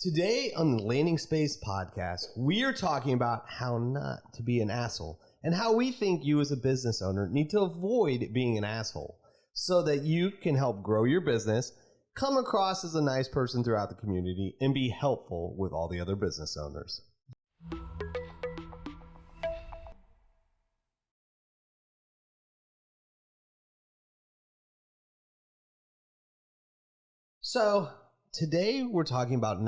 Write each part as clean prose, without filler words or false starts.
Today on the Landing Space podcast, we are talking about how not to be an asshole and how we think you as a business owner need to avoid being an asshole so that you can help grow your business, come across as a nice person throughout the community, and be helpful with all the other business owners. So today we're talking about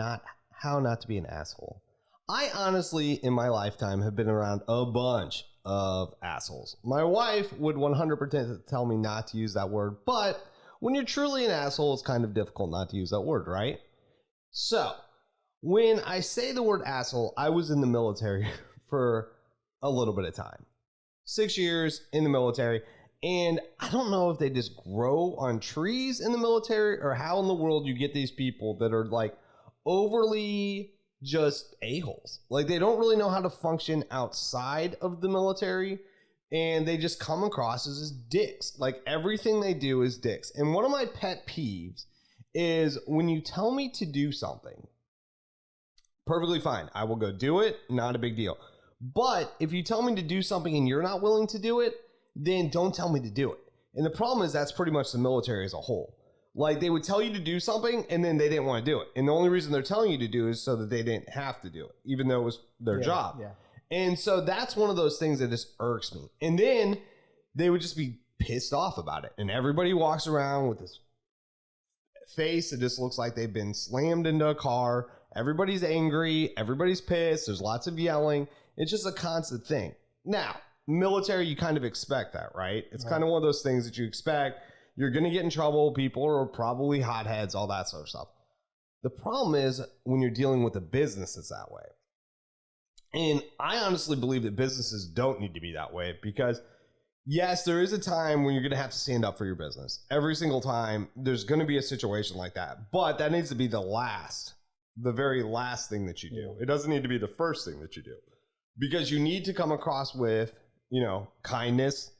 how not to be an asshole. I honestly, in my lifetime, have been around a bunch of assholes. My wife would 100% tell me not to use that word, but when you're truly an asshole, it's kind of difficult not to use that word, right? So when I say the word asshole, I was in the military for a little bit of time. 6 years in the military. And I don't know if they just grow on trees in the military or how in the world you get these people that are like overly just a-holes. Like they don't really know how to function outside of the military and they just come across as dicks. Like everything they do is dicks. And one of my pet peeves is when you tell me to do something, perfectly fine. I will go do it. Not a big deal. But if you tell me to do something and you're not willing to do it, then don't tell me to do it. And the problem is that's pretty much the military as a whole. Like they would tell you to do something and then they didn't want to do it. And the only reason they're telling you to do it is so that they didn't have to do it, even though it was their job. Yeah. And so that's one of those things that just irks me. And then they would just be pissed off about it. And everybody walks around with this face that just looks like they've been slammed into a car. Everybody's angry. Everybody's pissed. There's lots of yelling. It's just a constant thing. Now, military, you kind of expect that, right? It's kind of one of those things that you expect. You're going to get in trouble. People are probably hotheads, all that sort of stuff. The problem is when you're dealing with a business that's that way. And I honestly believe that businesses don't need to be that way because, yes, there is a time when you're going to have to stand up for your business. Every single time, there's going to be a situation like that. But that needs to be the very last thing that you do. It doesn't need to be the first thing that you do. Because you need to come across with, kindness,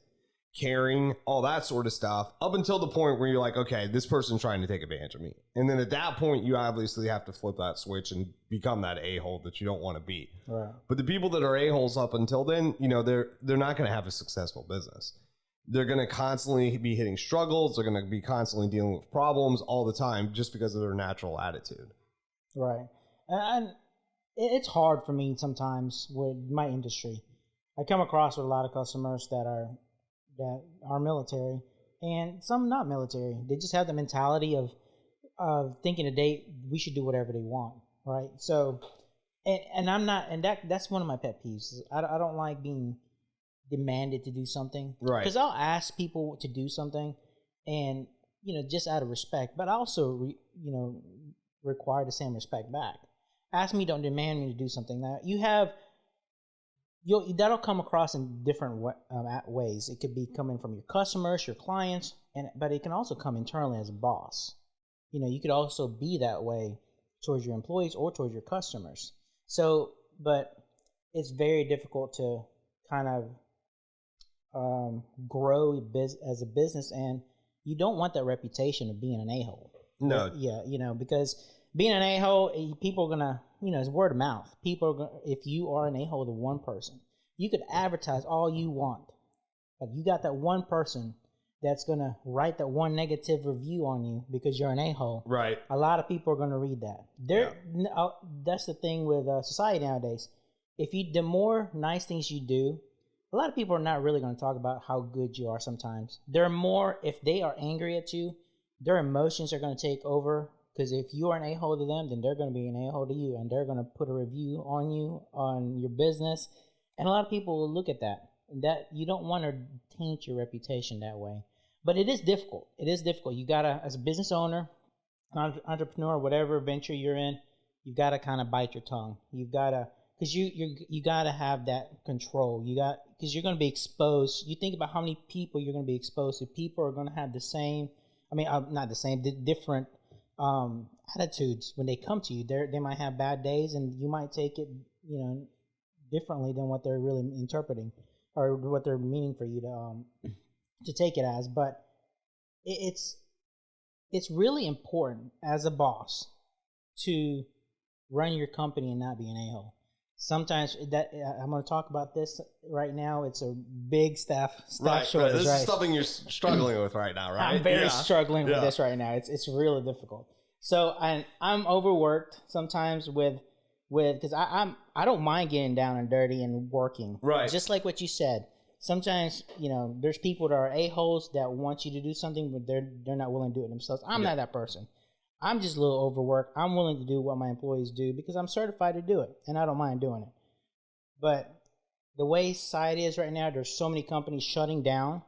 caring, all that sort of stuff, up until the point where you're like, okay, this person's trying to take advantage of me. And then at that point, you obviously have to flip that switch and become that a-hole that you don't want to be. Right. But the people that are a-holes up until then, they're not going to have a successful business. They're going to constantly be hitting struggles. They're going to be constantly dealing with problems all the time just because of their natural attitude. Right. And it's hard for me sometimes with my industry. I come across with a lot of customers that are military and some not military. They just have the mentality of thinking we should do whatever they want, right? So, and I'm not, and that's one of my pet peeves. I don't like being demanded to do something, right? Because I'll ask people to do something, and just out of respect, but I also require the same respect back. Ask me, don't demand me to do something. Now that'll come across in different ways. It could be coming from your customers, your clients, but it can also come internally as a boss. You could also be that way towards your employees or towards your customers. So, but it's very difficult to kind of grow as a business, and you don't want that reputation of being an a-hole. No. Yeah, because being an a-hole, people are going to, it's word of mouth. People are going if you are an a-hole to one person, you could advertise all you want. But you got that one person that's going to write that one negative review on you because you're an a-hole. Right. A lot of people are going to read that. That's the thing with society nowadays. The more nice things you do, a lot of people are not really going to talk about how good you are sometimes. They're more, if they are angry at you, their emotions are going to take over. Because if you are an a-hole to them, then they're going to be an a-hole to you, and they're going to put a review on you, on your business. And a lot of people will look at that. That you don't want to taint your reputation that way. But it is difficult. It is difficult. You got to, as a business owner, entrepreneur, whatever venture you're in, you've got to kind of bite your tongue. You've got to, because you got to have that control. Because you're going to be exposed. You think about how many people you're going to be exposed to. People are going to have different attitudes when they come to you. They might have bad days, and you might take it, differently than what they're really interpreting or what they're meaning for you to take it as. But it's really important as a boss to run your company and not be an a-hole. Sometimes that I'm going to talk about this right now. It's a big staff shortage. Right. This is something you're struggling with right now, right? I'm very struggling with this right now. It's really difficult. So I'm overworked sometimes with because I don't mind getting down and dirty and working. Right. Just like what you said. Sometimes, there's people that are a-holes that want you to do something, but they're not willing to do it themselves. I'm not that person. I'm just a little overworked. I'm willing to do what my employees do because I'm certified to do it, and I don't mind doing it. But the way society is right now, there's so many companies shutting down,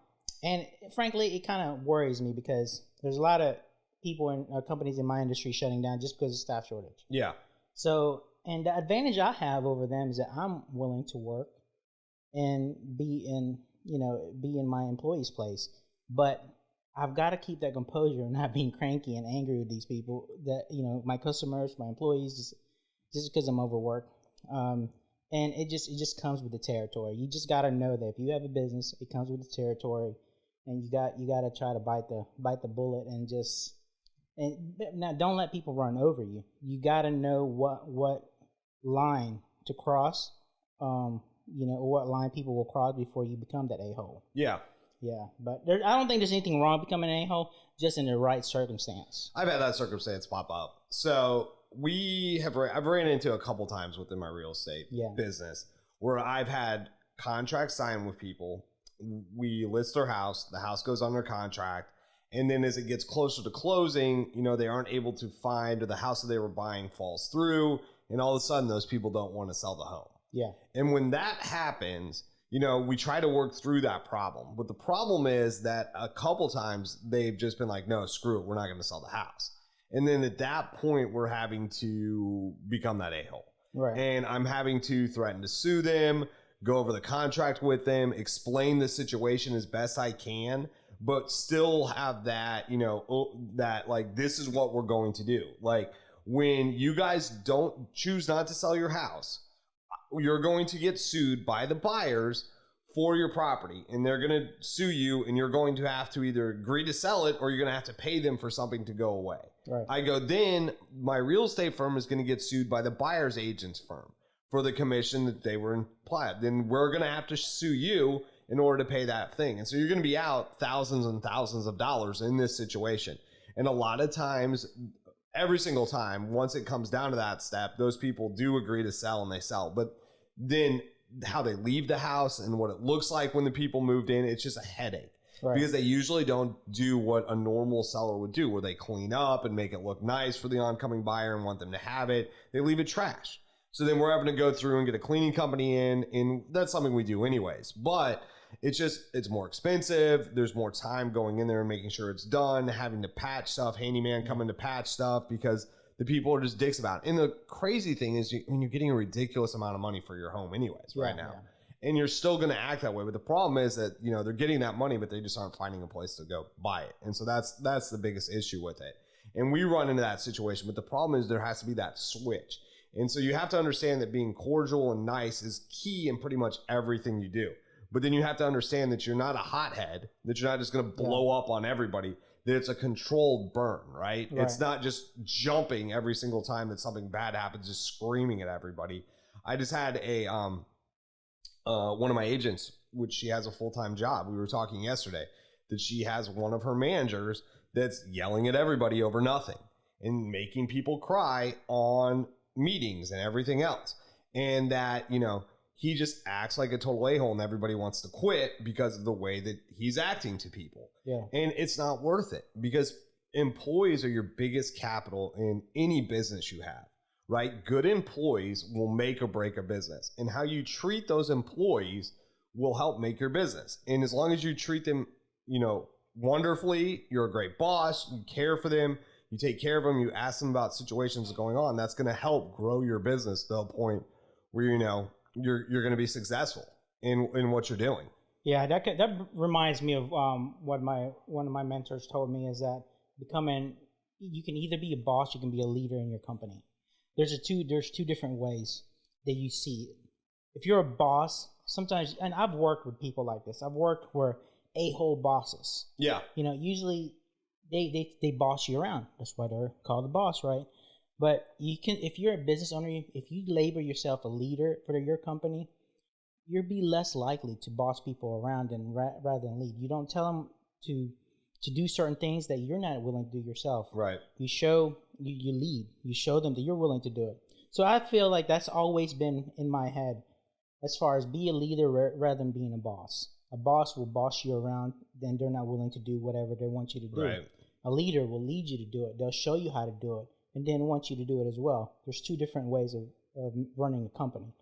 and frankly, it kind of worries me because there's a lot of people and companies in my industry shutting down just because of staff shortage. Yeah. So, and the advantage I have over them is that I'm willing to work and be in my employee's place, but I've got to keep that composure and not being cranky and angry with these people that, my customers, my employees, just because I'm overworked. And it just comes with the territory. You just got to know that if you have a business, it comes with the territory, and you got to try to bite the bullet and now don't let people run over you. You got to know what line to cross, or what line people will cross before you become that a-hole. Yeah. Yeah, but I don't think there's anything wrong with becoming an a-hole, just in the right circumstance. I've had that circumstance pop up. So I've ran into a couple times within my real estate business where I've had contracts signed with people. We list their house, the house goes under contract, and then as it gets closer to closing, they aren't able to find, or the house that they were buying falls through, and all of a sudden those people don't want to sell the home. Yeah. And when that happens, we try to work through that problem. But the problem is that a couple times they've just been like, no, screw it, we're not going to sell the house. And then at that point, we're having to become that a-hole. Right. And I'm having to threaten to sue them, go over the contract with them, explain the situation as best I can, but still have that, that like, this is what we're going to do. Like, when you guys don't choose not to sell your house, you're going to get sued by the buyers for your property, and they're going to sue you, and you're going to have to either agree to sell it or you're going to have to pay them for something to go away. Right. I go, then my real estate firm is going to get sued by the buyer's agent's firm for the commission that they were implied. Then we're going to have to sue you in order to pay that thing. And so you're going to be out thousands and thousands of dollars in this situation. And a lot of times, every single time, once it comes down to that step, those people do agree to sell and they sell. But then how they leave the house and what it looks like when the people moved in, it's just a headache. Right. Because they usually don't do what a normal seller would do, where they clean up and make it look nice for the oncoming buyer and want them to have it. They leave it trash. So then we're having to go through and get a cleaning company in, and that's something we do anyways. But it's more expensive. There's more time going in there and making sure it's done, having to patch stuff, handyman coming to patch stuff because the people are just dicks about it. And the crazy thing is you're getting a ridiculous amount of money for your home anyways right now. Yeah. And you're still going to act that way. But the problem is that, they're getting that money, but they just aren't finding a place to go buy it. And so that's the biggest issue with it. And we run into that situation. But the problem is there has to be that switch. And so you have to understand that being cordial and nice is key in pretty much everything you do. But then you have to understand that you're not a hothead, that you're not just going to blow up on everybody, that it's a controlled burn, right? It's not just jumping every single time that something bad happens, just screaming at everybody. I just had one of my agents, which she has a full-time job. We were talking yesterday that she has one of her managers that's yelling at everybody over nothing and making people cry on meetings and everything else. And that, he just acts like a total a-hole and everybody wants to quit because of the way that he's acting to people. Yeah. And it's not worth it because employees are your biggest capital in any business you have, right? Good employees will make or break a business, and how you treat those employees will help make your business. And as long as you treat them, wonderfully, you're a great boss, you care for them, you take care of them, you ask them about situations going on, that's going to help grow your business to a point where, you're going to be successful in what you're doing. Yeah, that reminds me of what one of my mentors told me, is that you can either be a boss, you can be a leader in your company. There's two different ways that you see it. If you're a boss, sometimes, and I've worked with people like this. I've worked where a-hole bosses. Yeah. Usually they boss you around. That's why they're called the boss, right? But you can, if you're a business owner, if you label yourself a leader for your company, you'll be less likely to boss people around and rather than lead. You don't tell them to do certain things that you're not willing to do yourself. Right. You lead. You show them that you're willing to do it. So I feel like that's always been in my head as far as be a leader rather than being a boss. A boss will boss you around, then they're not willing to do whatever they want you to do. Right. A leader will lead you to do it. They'll show you how to do it and then want you to do it as well. There's two different ways of running a company.